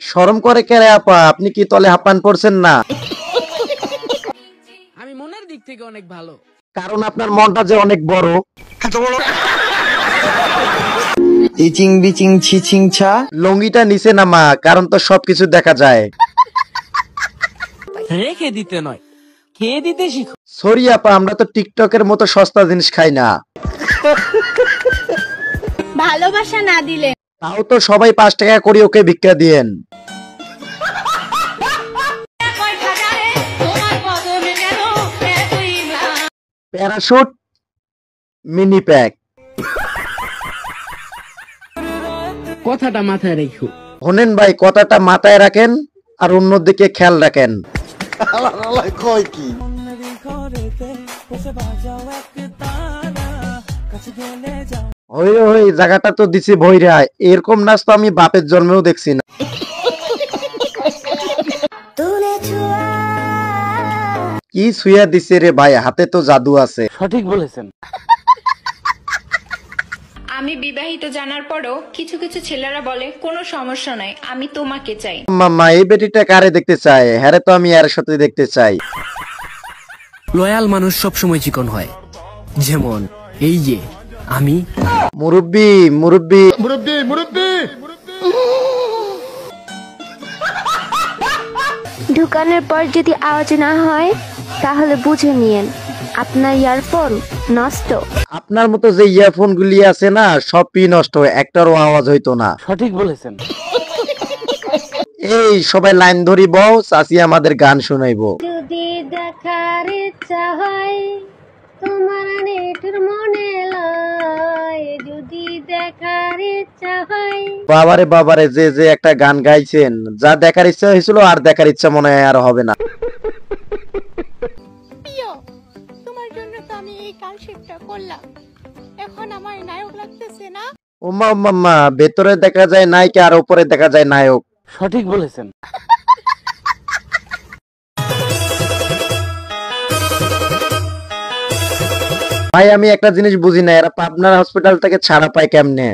শরম করে কে রে আপা? আপনি কি তলে হাঁপান পড়ছেন না? আমি মনের দিক থেকে অনেক ভালো, কারণ আপনার মনটা যে অনেক বড়। ইচিং বিচিং ছিচিং ছা। লুঙ্গিটা নিচে নামা, কারণ তো সবকিছু দেখা যায়। রেখে দিতে নয়, খেয়ে দিতে শিখো। সরি আপা, আমরা তো টিকটকের মতো সস্তা জিনিস খাই না। ভালোবাসা না দিলে তাও তো সবাই 5 টাকা করে ওকে ভিক্ষা দিয়েন। Parachute, mini pack. কথাটা মাথায় রেখো। শোনেন ভাই, কথাটা মাথায় রাখেন আর অন্যদিকে খেয়াল রাখেন। ওই জায়গাটা তো দিছি ভইরা, এরকম নাচ তো আমি বাপের জন্মেও দেখছি না। কি ছুঁয়া দিছে রে ভাই, হাতে তো জাদু আছে। সঠিক বলেছেন। আমি বিবাহিত জানার পরও কিছু কিছু ছেলেরা বলে কোনো সমস্যা নাই, আমি তোমাকে চাই। মামা, এই বেটিটা কারে দেখতে চায়? হ্যারে তো আমি এর সাথে দেখতে চাই। লয়াল মানুষ সবসময় চিকন হয়, যেমন এই যে আমি। মুরব্বি মুরব্বি ঢুকানোর পর যদি আওয়াজ না হয় তাহলে বুঝে নিয়েন আপনার ইয়ারফোন নষ্ট। আপনার মতো যে ইয়ারফোন গুলি আছে না, সবই নষ্ট, একটারও আওয়াজ হইতো না। সঠিক বলেছেন। এই সবাই লাইন ধরি বউ, চাচি আমাদের গান শুনাইবো। যদি দেখার ইচ্ছা হয় তোমার নেটুর মনে লয়, যদি দেখার ইচ্ছা হয়। বাবারে বাবারে, যে যে একটা গান গাইছেন, যা দেখার ইচ্ছা হয়েছিল আর দেখার ইচ্ছা মনে হয় আর হবে না। প্রিয়, তোমার জন্য তো আমি এই কালশিপটা করলাম, এখন আমার নায়ক লাগতেছে না? ওমা মাম্মা, ভেতরে দেখা যায় নায়িকা আর উপরে দেখা যায় নায়ক। সঠিক বলেছেন। ভাই আমি একটা জিনিস বুঝি না, এরা পাবনার হসপিটাল থেকে ছাড়া পায় কেমনে?